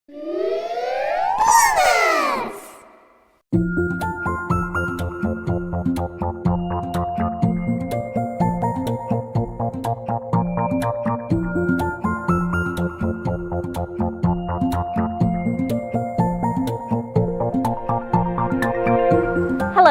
Hello,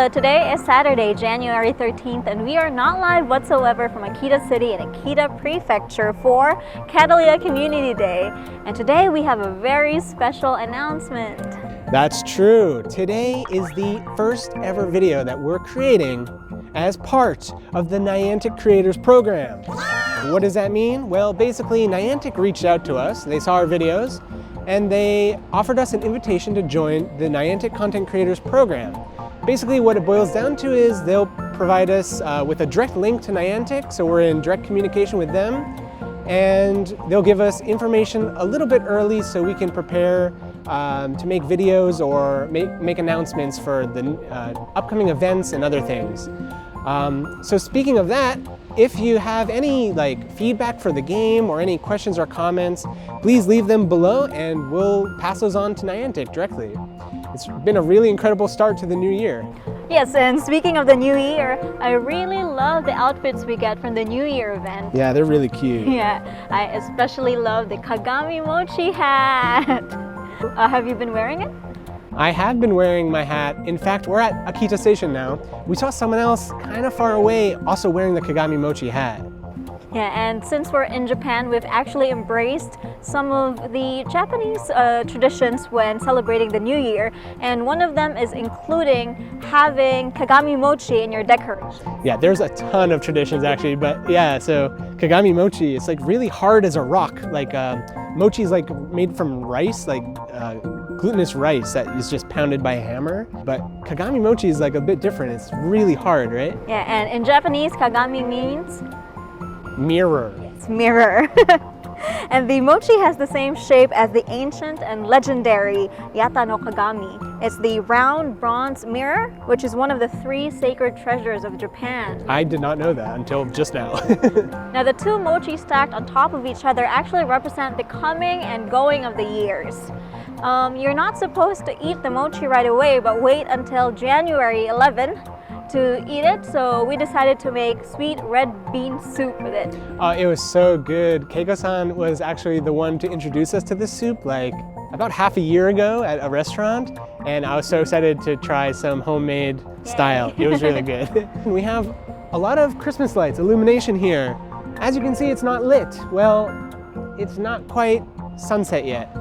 today is Saturday, January 13th, and we are not live whatsoever from Akita City in Akita Prefecture for Cattleya Community Day. And today we have a very special announcement. That's true. Today is the first ever video that we're creating as part of the Niantic Creators Program. What does that mean? Well, basically Niantic reached out to us, they saw our videos, and they offered us an invitation to join the Niantic Content Creators Program. Basically what it boils down to is they'll provide us with a direct link to Niantic, so we're in direct communication with them, and they'll give us information a little bit early so we can prepare to make videos or make announcements for the upcoming events and other things. So speaking of that, if you have any feedback for the game or any questions or comments, please leave them below and we'll pass those on to Niantic directly. It's been a really incredible start to the new year. Yes, and speaking of the new year, I really love the outfits we get from the New Year event. Yeah, they're really cute. Yeah, I especially love the Kagami Mochi hat. Have you been wearing it? I have been wearing my hat. In fact, we're at Akita Station now. We saw someone else kind of far away also wearing the Kagami Mochi hat. Yeah, and since we're in Japan, we've actually embraced some of the Japanese traditions when celebrating the New Year, and one of them is including having Kagami Mochi in your decoration. Yeah, there's a ton of traditions actually, but yeah, so Kagami Mochi, it's really hard as a rock. Mochi is made from rice, glutinous rice that is just pounded by a hammer. But Kagami Mochi is a bit different. It's really hard, right? Yeah, and in Japanese, Kagami means mirror. Yes, mirror. And the mochi has the same shape as the ancient and legendary Yata no Kagami. It's the round bronze mirror, which is one of the 3 sacred treasures of Japan. I did not know that until just now. Now the 2 mochi stacked on top of each other actually represent the coming and going of the years. You're not supposed to eat the mochi right away, but wait until January 11 to eat it, so we decided to make sweet red bean soup with it. It was so good. Keiko-san was actually the one to introduce us to this soup about half a year ago at a restaurant, and I was so excited to try some homemade style. It was really good. We have a lot of Christmas lights, illumination here. As you can see, it's not lit. Well, it's not quite sunset yet.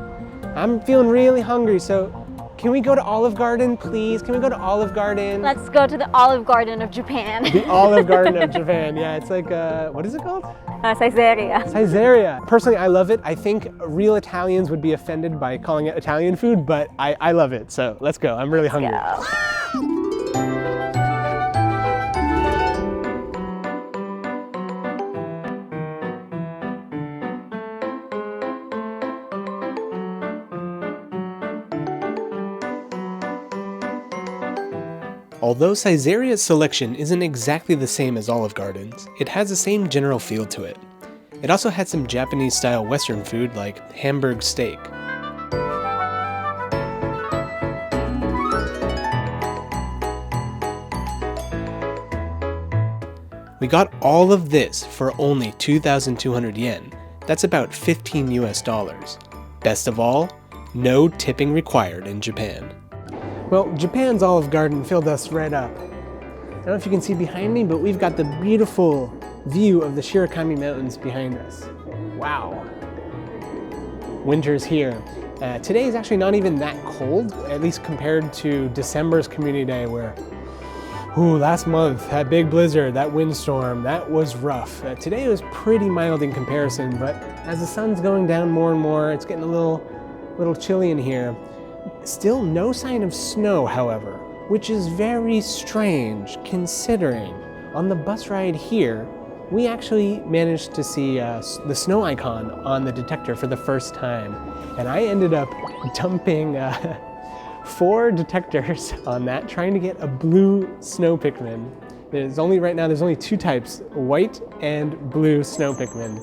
I'm feeling really hungry, so can we go to Olive Garden, please? Can we go to Olive Garden? Let's go to the Olive Garden of Japan. The Olive Garden of Japan, yeah. It's what is it called? Saizeriya. Saizeriya. Personally, I love it. I think real Italians would be offended by calling it Italian food, but I love it. So let's go. I'm really hungry. Although Saizeriya's selection isn't exactly the same as Olive Garden's, it has the same general feel to it. It also had some Japanese-style Western food like Hamburg steak. We got all of this for only 2,200 yen. That's about $15 US. Best of all, no tipping required in Japan. Well, Japan's Olive Garden filled us right up. I don't know if you can see behind me, but we've got the beautiful view of the Shirakami Mountains behind us. Wow. Winter's here. Today is actually not even that cold, at least compared to December's Community Day where, last month, that big blizzard, that windstorm, that was rough. Today was pretty mild in comparison, but as the sun's going down more and more, it's getting a little chilly in here. Still no sign of snow, however, which is very strange considering on the bus ride here, we actually managed to see the snow icon on the detector for the first time. And I ended up dumping 4 detectors on that, trying to get a blue snow Pikmin. Right now there's only 2 types, white and blue snow Pikmin.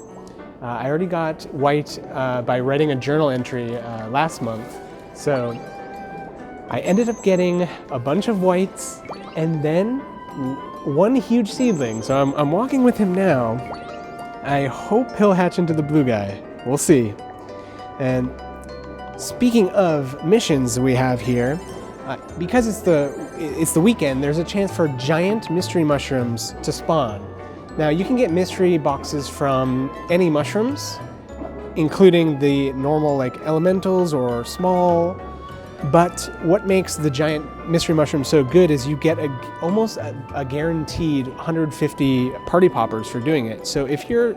I already got white by writing a journal entry last month, so I ended up getting a bunch of whites and then one huge seedling. So I'm walking with him now. I hope he'll hatch into the blue guy. We'll see. And speaking of missions we have here, because it's the weekend, there's a chance for giant mystery mushrooms to spawn. Now you can get mystery boxes from any mushrooms, including the normal like elementals or small, but what makes the giant mystery mushroom so good is you get almost a guaranteed 150 party poppers for doing it. So if you're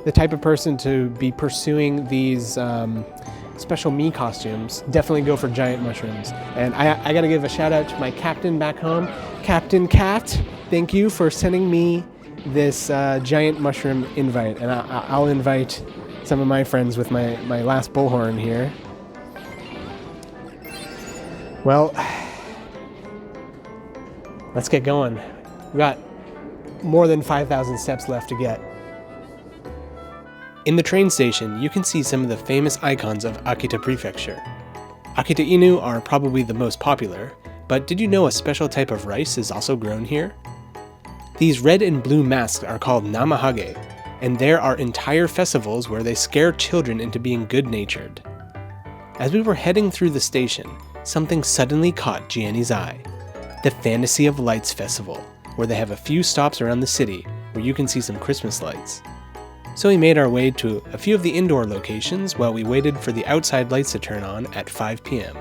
the type of person to be pursuing these special me costumes, definitely go for giant mushrooms. And I gotta give a shout out to my captain back home, Captain Cat. Thank you for sending me this giant mushroom invite, and I'll invite some of my friends with my last bullhorn here. Well, let's get going. We've got more than 5,000 steps left to get. In the train station, you can see some of the famous icons of Akita Prefecture. Akita Inu are probably the most popular, but did you know a special type of rice is also grown here? These red and blue masks are called namahage, and there are entire festivals where they scare children into being good-natured. As we were heading through the station, something suddenly caught Gianni's eye. The Fantasy of Lights Festival, where they have a few stops around the city where you can see some Christmas lights. So we made our way to a few of the indoor locations while we waited for the outside lights to turn on at 5 p.m.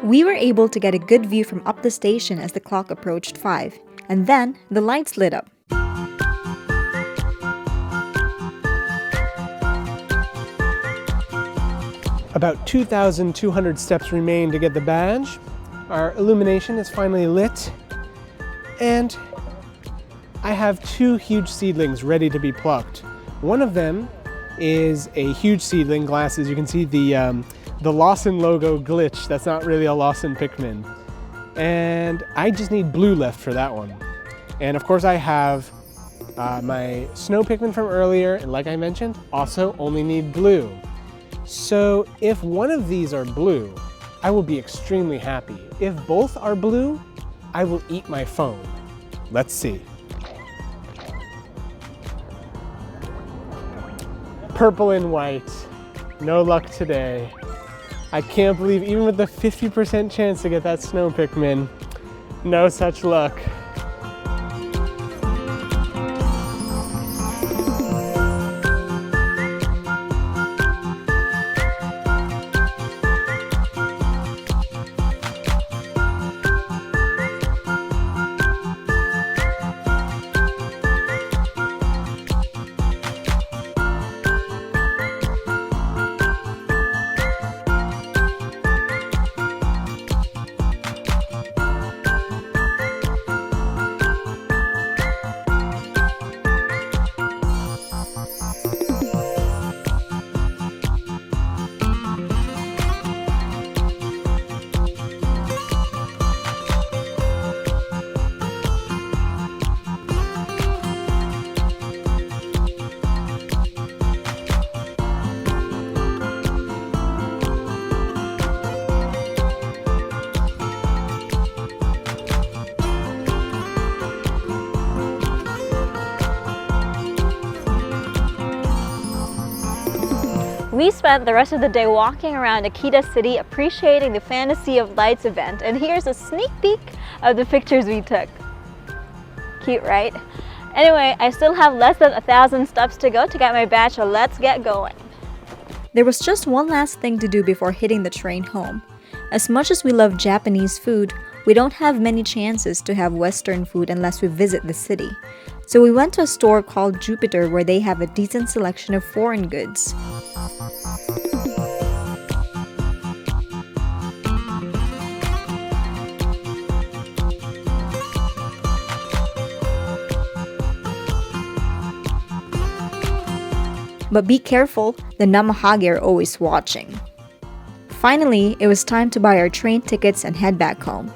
We were able to get a good view from up the station as the clock approached 5, and then the lights lit up. About 2,200 steps remain to get the badge. Our illumination is finally lit, and I have 2 huge seedlings ready to be plucked. One of them is a huge seedling, glasses. You can see the Lawson logo glitch. That's not really a Lawson Pikmin. And I just need blue left for that one. And of course I have my snow Pikmin from earlier, and like I mentioned, also only need blue. So if one of these are blue, I will be extremely happy. If both are blue, I will eat my phone. Let's see. Purple and white. No luck today. I can't believe, even with the 50% chance to get that snow Pikmin, no such luck. We spent the rest of the day walking around Akita City appreciating the Fantasy of Lights event, and here's a sneak peek of the pictures we took. Cute, right? Anyway, I still have less than 1,000 steps to go to get my badge, so let's get going. There was just one last thing to do before hitting the train home. As much as we love Japanese food, We don't have many chances to have Western food unless we visit the city. So we went to a store called Jupiter where they have a decent selection of foreign goods. But be careful, the namahage are always watching. Finally, it was time to buy our train tickets and head back home.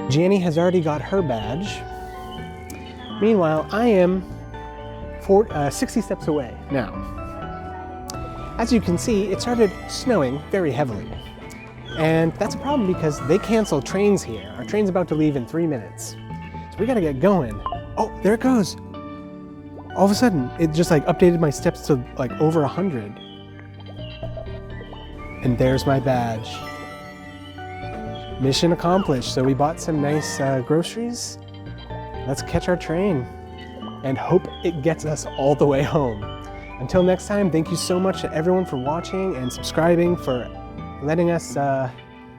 Janny has already got her badge. Meanwhile, I am 60 steps away now. As you can see, it started snowing very heavily. And that's a problem because they cancel trains here. Our train's about to leave in 3 minutes. So we gotta get going. Oh, there it goes. All of a sudden, it just like updated my steps to like over 100. And there's my badge. Mission accomplished. So we bought some nice groceries. Let's catch our train and hope it gets us all the way home. Until next time, thank you so much to everyone for watching and subscribing, for letting us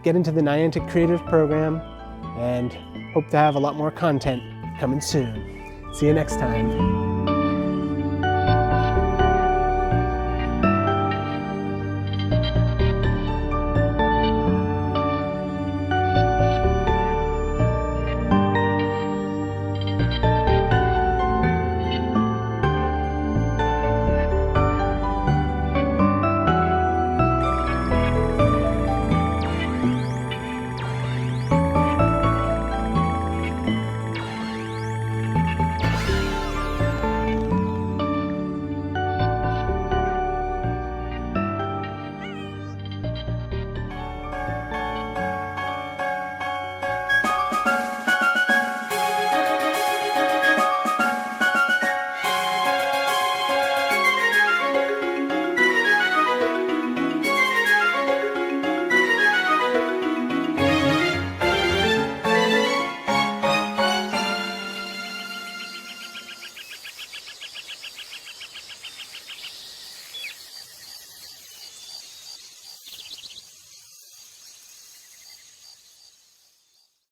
get into the Niantic Creators Program, and hope to have a lot more content coming soon. See you next time.